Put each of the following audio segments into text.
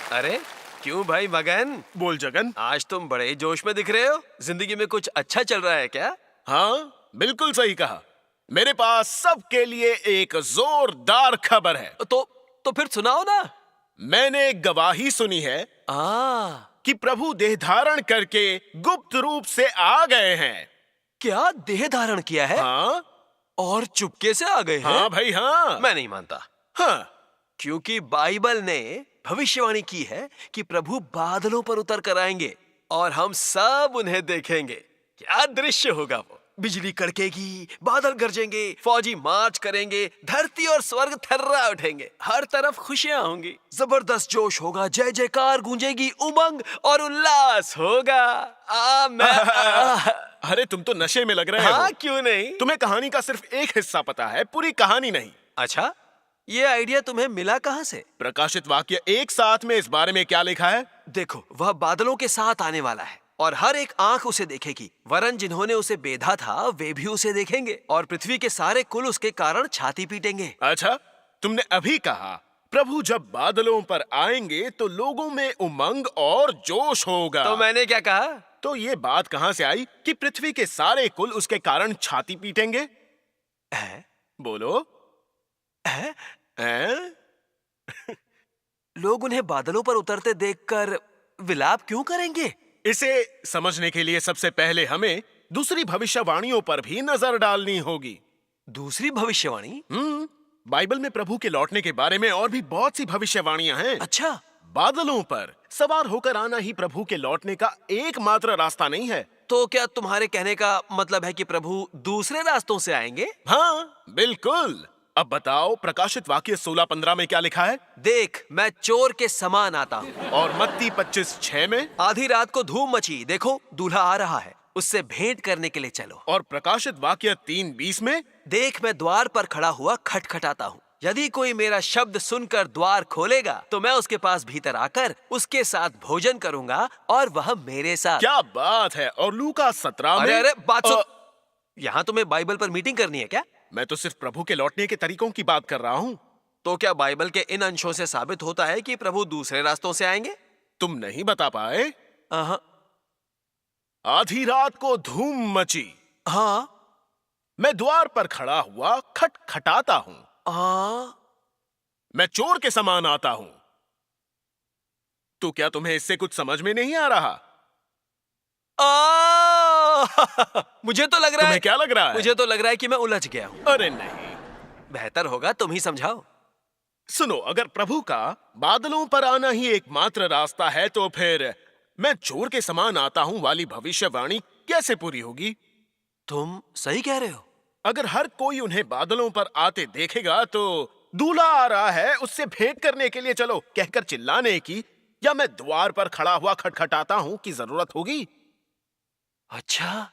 अरे क्यों भाई मगन? बोल जगन। आज तुम बड़े जोश में दिख रहे हो। जिंदगी में कुछ अच्छा चल रहा है क्या? हाँ, बिल्कुल सही कहा। मेरे पास सबके लिए एक जोरदार खबर है। तो फिर सुनाओ ना। मैंने गवाही सुनी है कि प्रभु देह धारण करके गुप्त रूप से आ गए हैं। क्या देह धारण किया है? हाँ और चुपके से आ गए हैं? हाँ भाई हाँ। मैं नहीं मानता। हाँ, क्योंकि बाइबल ने भविष्यवाणी की है कि प्रभु बादलों पर उतर कर आएंगे और हम सब उन्हें देखेंगे। क्या दृश्य होगा वो! बिजली कड़केगी, बादल गरजेंगे, फौजी मार्च करेंगे, धरती और स्वर्ग थर्रा उठेंगे, हर तरफ खुशियां होंगी, जबरदस्त जोश होगा, जय जयकार गूंजेगी, उमंग और उल्लास होगा। अरे तुम तो नशे में लग रहे हो। हाँ, क्यों नहीं? तुम्हें कहानी का सिर्फ एक हिस्सा पता है, पूरी कहानी नहीं। अच्छा, ये आइडिया तुम्हें मिला कहाँ से? प्रकाशित वाक्य 1:7 में इस बारे में क्या लिखा है? देखो, वह बादलों के साथ आने वाला है और हर एक आंख उसे देखेगी, वरन जिन्होंने उसे बेधा था वे भी उसे देखेंगे और पृथ्वी के सारे कुल उसके कारण छाती पीटेंगे। अच्छा, तुमने अभी कहा प्रभु जब बादलों पर आएंगे तो लोगों में उमंग और जोश होगा। तो मैंने क्या कहा? तो ये बात कहां से आई कि पृथ्वी के सारे कुल उसके कारण छाती पीटेंगे? है? बोलो। है? हैं? लोग उन्हें बादलों पर उतरते देखकर विलाप क्यों करेंगे? इसे समझने के लिए सबसे पहले हमें दूसरी भविष्यवाणियों पर भी नजर डालनी होगी। दूसरी भविष्यवाणी? बाइबल में प्रभु के लौटने के बारे में और भी बहुत सी भविष्यवाणियां हैं। अच्छा, बादलों पर सवार होकर आना ही प्रभु के लौटने का एकमात्र रास्ता नहीं है। तो क्या तुम्हारे कहने का मतलब है कि प्रभु दूसरे रास्तों से आएंगे? हाँ, बिल्कुल। अब बताओ, प्रकाशित वाक्य 16:15 में क्या लिखा है? देख, मैं चोर के समान आता हूँ। और मत्ती 25:6 में? आधी रात को धूम मची, देखो दूल्हा आ रहा है, उससे भेंट करने के लिए चलो। और प्रकाशित वाक्य 3:20 में? देख, मैं द्वार पर खड़ा हुआ खटखटाता हूँ, यदि कोई मेरा शब्द सुनकर द्वार खोलेगा तो मैं उसके पास भीतर आकर उसके साथ भोजन करूंगा और वह मेरे साथ। क्या बात है। और लूका 17 में? अरे बात सुन। यहाँ तुम्हें बाइबल पर मीटिंग करनी है क्या? मैं तो सिर्फ प्रभु के लौटने के तरीकों की बात कर रहा हूँ। तो क्या बाइबल के इन अंशों से साबित होता है कि प्रभु दूसरे रास्तों से आएंगे? तुम नहीं बता पाए? हाँ। आधी रात को धूम मची, हाँ। मैं द्वार पर खड़ा हुआ खटखटाता हूँ, मैं चोर के समान आता हूँ। तो क्या तुम्हें इससे कुछ समझ में नहीं आ रहा? मुझे तो लग रहा है। तुम्हें क्या लग रहा है? मुझे तो लग रहा है कि मैं उलझ गया हूँ। अरे नहीं, बेहतर होगा तुम ही समझाओ। सुनो, अगर प्रभु का बादलों पर आना ही एकमात्र रास्ता है तो फिर मैं चोर के समान आता हूँ वाली भविष्यवाणी कैसे पूरी होगी? तुम सही कह रहे हो। अगर हर कोई उन्हें बादलों पर आते देखेगा तो दूल्हा आ रहा है, उससे भेंट करने के लिए चलो कहकर चिल्लाने की या मैं द्वार पर खड़ा हुआ खटखटाता हूँ की जरूरत होगी? अच्छा,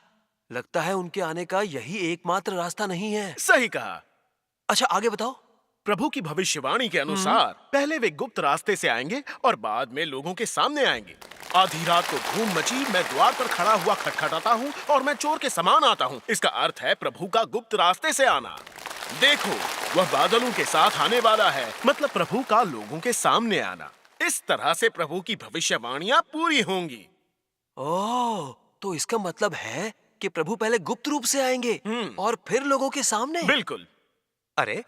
लगता है उनके आने का यही एकमात्र रास्ता नहीं है। सही कहा। अच्छा, आगे बताओ। प्रभु की भविष्यवाणी के अनुसार पहले वे गुप्त रास्ते से आएंगे और बाद में लोगों के सामने आएंगे। आधी रात को धूम मची, मैं द्वार पर खड़ा हुआ खटखटाता हूँ और मैं चोर के समान आता हूँ। इसका अर्थ है प्रभु का गुप्त रास्ते से आना। देखो, वह बादलों के साथ आने वाला है, मतलब प्रभु का लोगों के सामने आना। इस तरह से प्रभु की भविष्यवाणियां पूरी होंगी। ओह, तो इसका मतलब है कि प्रभु पहले गुप्त रूप से आएंगे और फिर लोगों के सामने। बिल्कुल। अरे,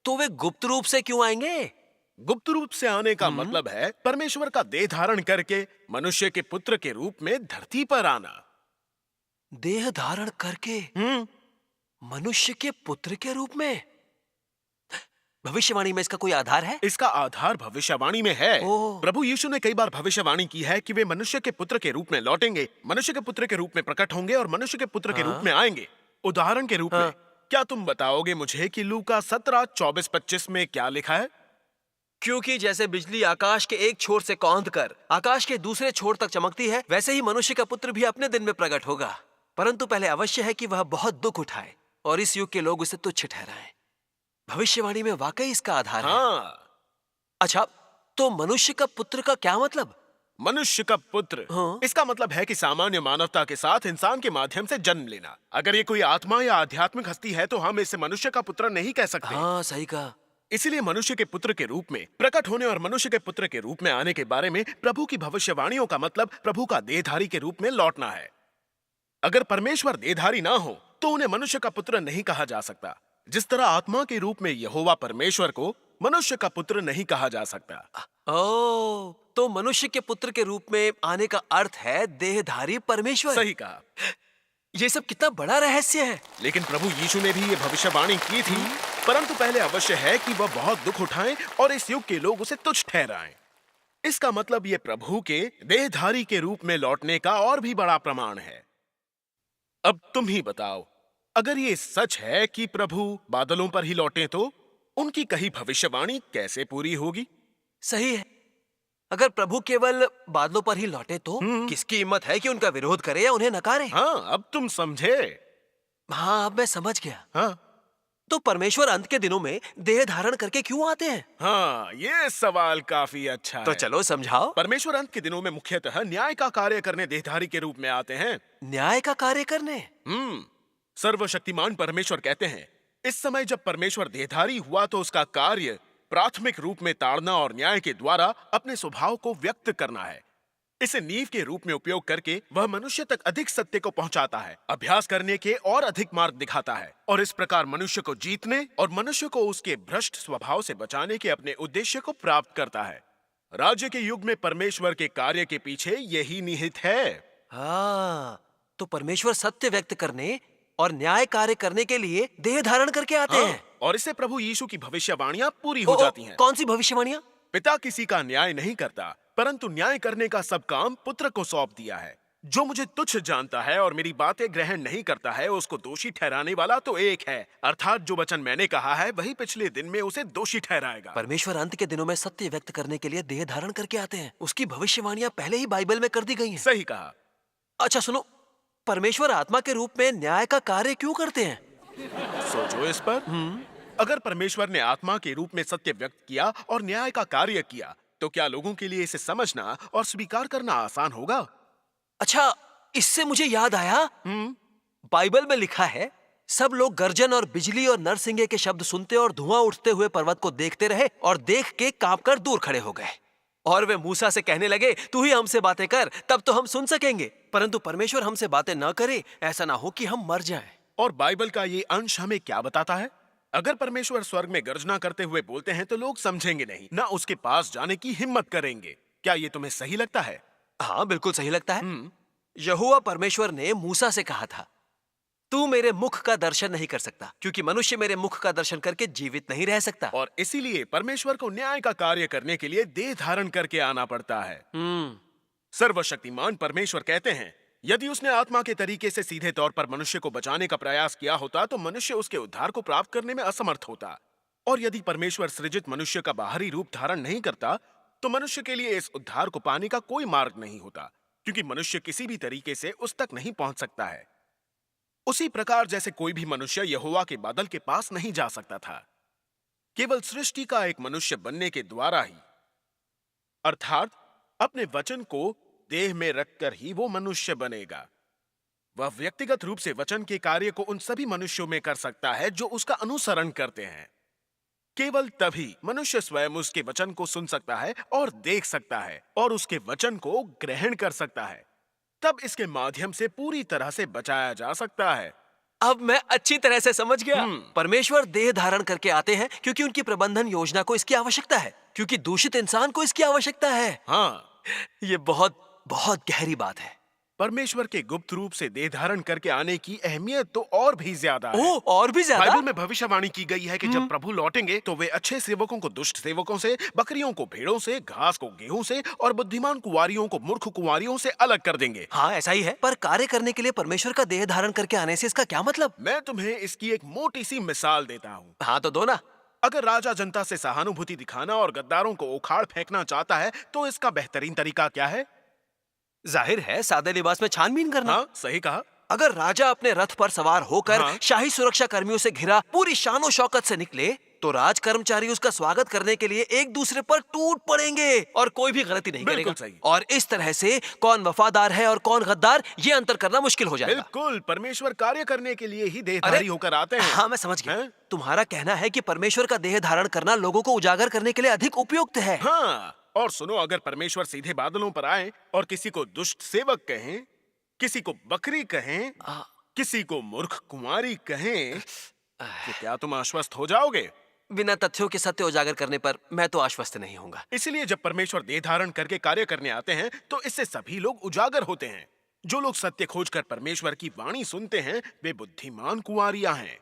तो वे गुप्त रूप से क्यों आएंगे? गुप्त रूप से आने का मतलब है परमेश्वर का देह धारण करके मनुष्य के पुत्र के रूप में धरती पर आना। देह धारण करके मनुष्य के पुत्र के रूप में? भविष्यवाणी में इसका कोई आधार है? इसका आधार भविष्यवाणी में है। प्रभु यीशु ने कई बार भविष्यवाणी की है कि वे मनुष्य के पुत्र के रूप में लौटेंगे, मनुष्य के पुत्र के रूप में प्रकट होंगे और मनुष्य के पुत्र के रूप में आएंगे। उदाहरण के रूप में क्या तुम बताओगे मुझे कि लूका 17:24-25 में क्या लिखा है? क्योंकि जैसे बिजली आकाश के एक छोर से कौंध कर आकाश के दूसरे छोर तक चमकती है, वैसे ही मनुष्य का पुत्र भी अपने दिन में प्रकट होगा। परंतु पहले अवश्य है कि वह बहुत दुख उठाए और इस युग के लोग उसे तुच्छ ठहराएं। भविष्यवाणी में वाकई इसका आधार है। अच्छा, तो मनुष्य का पुत्र का क्या मतलब? मनुष्य का पुत्र, इसका मतलब है कि सामान्य मानवता के साथ इंसान के माध्यम से जन्म लेना। अगर ये कोई आत्मा या आध्यात्मिक हस्ती है तो हम इसे मनुष्य का पुत्र नहीं कह सकते। हाँ, सही कहा। इसीलिए मनुष्य के पुत्र के रूप में प्रकट होने और मनुष्य के पुत्र के रूप में आने के बारे में प्रभु की भविष्यवाणियों का मतलब प्रभु का देहधारी के रूप में लौटना है। अगर परमेश्वर देहधारी ना हो तो उन्हें मनुष्य का पुत्र नहीं कहा जा सकता। जिस तरह आत्मा के रूप में यहोवा परमेश्वर को मनुष्य का पुत्र नहीं कहा जा सकता। ओ, तो मनुष्य के पुत्र के रूप में आने का अर्थ है देहधारी परमेश्वर। सही कहा। ये सब कितना बड़ा रहस्य है। लेकिन प्रभु यीशु ने भी ये भविष्यवाणी की थी, परंतु पहले अवश्य है कि वह बहुत दुख उठाएं और इस युग के लोग उसे तुच्छ ठहराएं। इसका मतलब ये प्रभु के देहधारी के रूप में लौटने का और भी बड़ा प्रमाण है। अब तुम ही बताओ, अगर ये सच है कि प्रभु बादलों पर ही लौटे तो उनकी कही भविष्यवाणी कैसे पूरी होगी? सही है। अगर प्रभु केवल बादलों पर ही लौटे तो किसकी हिम्मत है कि उनका विरोध करे या उन्हें नकारे? हाँ, अब तुम समझे। हाँ, अब मैं समझ गया। हाँ तो परमेश्वर अंत के दिनों में देह धारण करके क्यों आते हैं? हाँ, ये सवाल काफी अच्छा तो है। चलो समझाओ। परमेश्वर अंत के दिनों में मुख्यतः न्याय का कार्य करने देहधारी के रूप में आते हैं। न्याय का कार्य करने? सर्वशक्तिमान परमेश्वर कहते हैं, इस समय जब परमेश्वर देहधारी हुआ तो उसका कार्य प्राथमिक रूप में ताड़ना और न्याय के द्वारा अपने स्वभाव को व्यक्त करना है। इसे नींव के रूप में उपयोग करके वह मनुष्य तक अधिक सत्य को पहुंचाता है, अभ्यास करने के और अधिक मार्ग दिखाता है और इस प्रकार मनुष्य को जीतने और मनुष्य को उसके भ्रष्ट स्वभाव से बचाने के अपने उद्देश्य को प्राप्त करता है। राज्य के युग में परमेश्वर के कार्य के पीछे यही निहित है। हाँ, तो परमेश्वर सत्य व्यक्त करने और न्याय कार्य करने के लिए देह धारण करके आते हैं। और इससे प्रभु यीशु की भविष्यवाणियां पूरी हो जाती हैं। कौन सी भविष्यवाणियां? पिता किसी का न्याय नहीं करता, परंतु न्याय करने का सब काम पुत्र को सौंप दिया है। जो मुझे तुच्छ जानता है और मेरी बातें ग्रहण नहीं करता है, उसको दोषी ठहराने वाला तो एक है, अर्थात जो वचन मैंने कहा है वही पिछले दिन में उसे दोषी ठहराएगा। परमेश्वर अंत के दिनों में सत्य व्यक्त करने के लिए देह धारण करके आते हैं। उसकी भविष्यवाणियां पहले ही बाइबल में कर दी गई हैं। सही कहा। अच्छा सुनो, परमेश्वर आत्मा के रूप में न्याय का कार्य क्यों करते हैं? सोचो इस पर। अगर परमेश्वर ने आत्मा के रूप में सत्य व्यक्त किया और न्याय का कार्य किया, तो क्या लोगों के लिए इसे समझना और स्वीकार करना आसान होगा? अच्छा, इससे मुझे याद आया, बाइबल में लिखा है, सब लोग गर्जन और बिजली और नरसिंगे के शब्द सुनते और धुआं उठते हुए पर्वत को देखते रहे और देख के कांपकर दूर खड़े हो गए। और वे मूसा से कहने लगे, तू ही हमसे बातें कर, तब तो हम सुन सकेंगे। परंतु परमेश्वर हमसे बातें न करे, ऐसा ना हो कि हम मर जाएं। और बाइबल का ये अंश हमें क्या बताता है? अगर परमेश्वर स्वर्ग में गर्जना करते हुए बोलते हैं तो लोग समझेंगे नहीं, ना उसके पास जाने की हिम्मत करेंगे। क्या ये तुम्हें सही लगता है? हाँ, बिल्कुल सही लगता है। यहोवा परमेश्वर ने मूसा से कहा था, तू मेरे मुख का दर्शन नहीं कर सकता, क्योंकि मनुष्य मेरे मुख का दर्शन करके जीवित नहीं रह सकता। और इसीलिए परमेश्वर को न्याय का कार्य करने के लिए देह धारण करके आना पड़ता है। सर्वशक्तिमान परमेश्वर कहते हैं, यदि उसने आत्मा के तरीके से सीधे तौर पर मनुष्य को बचाने का प्रयास किया होता तो मनुष्य उसके उद्धार को प्राप्त करने में असमर्थ होता। और यदि परमेश्वर सृजित मनुष्य का बाहरी रूप धारण नहीं करता तो मनुष्य के लिए इस उद्धार को पाने का कोई मार्ग नहीं होता, क्योंकि मनुष्य किसी भी तरीके से उस तक नहीं पहुंच सकता है। उसी प्रकार जैसे कोई भी मनुष्य यहोवा के बादल के पास नहीं जा सकता था, केवल सृष्टि का एक मनुष्य बनने के द्वारा ही, अर्थात अपने वचन को देह में रखकर ही वो मनुष्य बनेगा। वह व्यक्तिगत रूप से वचन के कार्य को उन सभी मनुष्यों में कर सकता है जो उसका अनुसरण करते हैं। केवल तभी मनुष्य स्वयं उसके वचन को सुन सकता है और देख सकता है और उसके वचन को ग्रहण कर सकता है। तब इसके माध्यम से पूरी तरह से बचाया जा सकता है। अब मैं अच्छी तरह से समझ गया। परमेश्वर देह धारण करके आते हैं क्योंकि उनकी प्रबंधन योजना को इसकी आवश्यकता है, क्योंकि दूषित इंसान को इसकी आवश्यकता है। हाँ, ये बहुत बहुत गहरी बात है। परमेश्वर के गुप्त रूप से देह धारण करके आने की अहमियत तो और भी ज्यादा है। ओह, और भी ज्यादा? बाइबल में भविष्यवाणी की गई है कि जब प्रभु लौटेंगे तो वे अच्छे सेवकों को दुष्ट सेवकों से, बकरियों को भेड़ों से, घास को गेहूं से और बुद्धिमान कुंवारियों को मूर्ख कुंवारियों से अलग कर देंगे। हाँ, ऐसा ही है। पर कार्य करने के लिए परमेश्वर का देह धारण करके आने से इसका क्या मतलब? मैं तुम्हें इसकी एक मोटी सी मिसाल देता हूँ। हाँ, तो दो ना। अगर राजा जनता से सहानुभूति दिखाना और गद्दारों को उखाड़ फेंकना चाहता है तो इसका बेहतरीन तरीका क्या है? जाहिर है, सादे लिबास में छानबीन करना। हाँ, सही कहा। अगर राजा अपने रथ पर सवार होकर हाँ। शाही सुरक्षा कर्मियों से घिरा पूरी शानो शौकत से निकले तो राज कर्मचारी उसका स्वागत करने के लिए एक दूसरे पर टूट पड़ेंगे और कोई भी गलती नहीं बिल्कुल करेगा। सही। और इस तरह से कौन वफादार है और कौन गद्दार, ये अंतर करना मुश्किल हो जाएगा। बिल्कुल, परमेश्वर कार्य करने के लिए ही देहधारी होकर आते हैं। हाँ, मैं समझ गया। हैं? तुम्हारा कहना है कि परमेश्वर का देह धारण करना लोगों को उजागर करने के लिए अधिक उपयुक्त है। हाँ, और सुनो, अगर परमेश्वर सीधे बादलों पर आए और किसी को दुष्ट सेवक कहें, किसी को बकरी कहें, किसी को मूर्ख कुंवारी कहें, तो क्या तुम आश्वस्त हो जाओगे? बिना तथ्यों के सत्य उजागर करने पर मैं तो आश्वस्त नहीं होऊंगा। इसलिए जब परमेश्वर देह धारण करके कार्य करने आते हैं तो इससे सभी लोग उजागर होते हैं। जो लोग सत्य खोजकर परमेश्वर की वाणी सुनते हैं वे बुद्धिमान कुंवारियां हैं।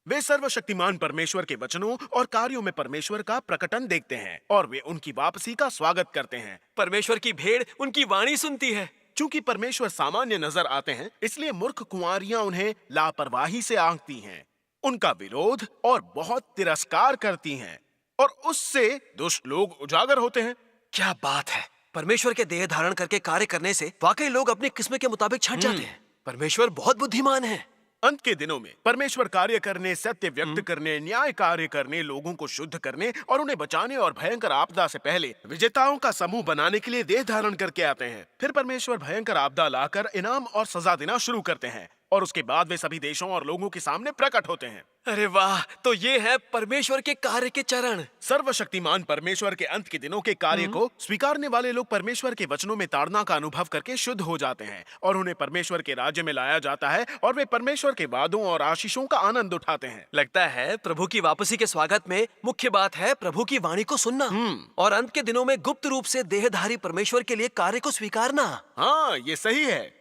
वे सर्वशक्तिमान परमेश्वर के वचनों और कार्यों में परमेश्वर का प्रकटन देखते हैं और वे उनकी वापसी का स्वागत करते हैं। परमेश्वर की भेड़ उनकी वाणी सुनती है। चूंकि परमेश्वर सामान्य नजर आते हैं, इसलिए मूर्ख कुंवारियां उन्हें लापरवाही से आंकती हैं, उनका विरोध और बहुत तिरस्कार करती हैं, और उससे दुष्ट लोग उजागर होते हैं। क्या बात है! परमेश्वर के देह धारण करके कार्य करने से वाकई लोग अपनी किस्म के मुताबिक छंट जाते हैं। परमेश्वर बहुत बुद्धिमान है। अंत के दिनों में परमेश्वर कार्य करने, सत्य व्यक्त करने, न्याय कार्य करने, लोगों को शुद्ध करने और उन्हें बचाने और भयंकर आपदा से पहले विजेताओं का समूह बनाने के लिए देह धारण करके आते हैं। फिर परमेश्वर भयंकर आपदा लाकर इनाम और सजा देना शुरू करते हैं और उसके बाद वे सभी देशों और लोगों के सामने प्रकट होते हैं। अरे वाह! तो ये है परमेश्वर के कार्य के चरण। सर्वशक्तिमान परमेश्वर के अंत के दिनों के कार्य को स्वीकारने वाले लोग परमेश्वर के वचनों में ताड़ना का अनुभव करके शुद्ध हो जाते हैं और उन्हें परमेश्वर के राज्य में लाया जाता है और वे परमेश्वर के वादों और आशीषों का आनंद उठाते हैं। लगता है प्रभु की वापसी के स्वागत में मुख्य बात है प्रभु की वाणी को सुनना और अंत के दिनों में गुप्त रूप से देहधारी परमेश्वर के लिए कार्य को स्वीकारना। हाँ, ये सही है।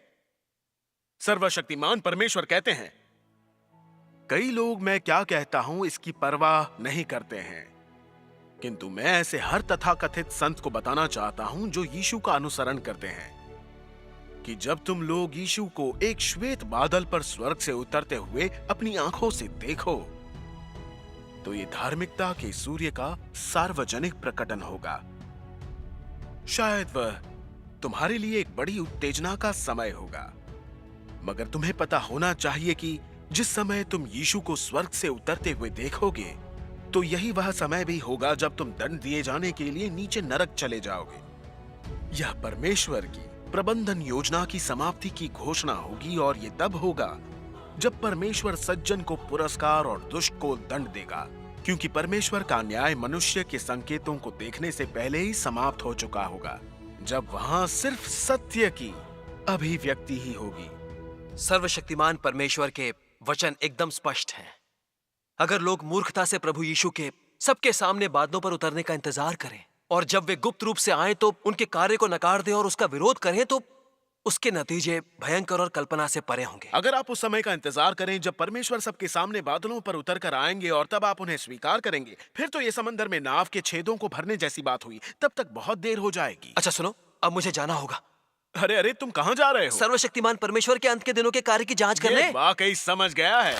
सर्वशक्तिमान परमेश्वर कहते हैं, कई लोग मैं क्या कहता हूं इसकी परवाह नहीं करते हैं, किंतु मैं ऐसे हर तथाकथित संत को बताना चाहता हूं जो यीशु का अनुसरण करते हैं कि जब तुम लोग यीशु को एक श्वेत बादल पर स्वर्ग से उतरते हुए अपनी आंखों से देखो तो ये धार्मिकता के सूर्य का सार्वजनिक प्रकटन होगा। शायद वह तुम्हारे लिए एक बड़ी उत्तेजना का समय होगा, मगर तुम्हें पता होना चाहिए कि जिस समय तुम यीशु को स्वर्ग से उतरते हुए देखोगे तो यही वह समय भी होगा जब तुम दंड दिए जाने के लिए नीचे नरक चले जाओगे। यह परमेश्वर की प्रबंधन योजना की समाप्ति की घोषणा होगी और ये तब होगा जब परमेश्वर सज्जन को पुरस्कार और दुष्ट को दंड देगा, क्योंकि परमेश्वर का न्याय मनुष्य के संकेतों को देखने से पहले ही समाप्त हो चुका होगा, जब वहां सिर्फ सत्य की अभिव्यक्ति ही होगी। सर्वशक्तिमान परमेश्वर के वचन एकदम स्पष्ट हैं। अगर लोग मूर्खता से प्रभु यीशु के सबके सामने बादलों पर उतरने का इंतजार करें और जब वे गुप्त रूप से आए तो उनके कार्य को नकार दें और उसका विरोध करें, तो उसके नतीजे भयंकर और कल्पना से परे होंगे। अगर आप उस समय का इंतजार करें जब परमेश्वर सबके सामने बादलों पर उतर कर आएंगे और तब आप उन्हें स्वीकार करेंगे, फिर तो ये समंदर में नाव के छेदों को भरने जैसी बात हुई। तब तक बहुत देर हो जाएगी। अच्छा सुनो, अब मुझे जाना होगा। अरे अरे, तुम कहां जा रहे हो? सर्वशक्तिमान परमेश्वर के अंत के दिनों के कार्य की जांच करने। ये वाकई समझ गया है।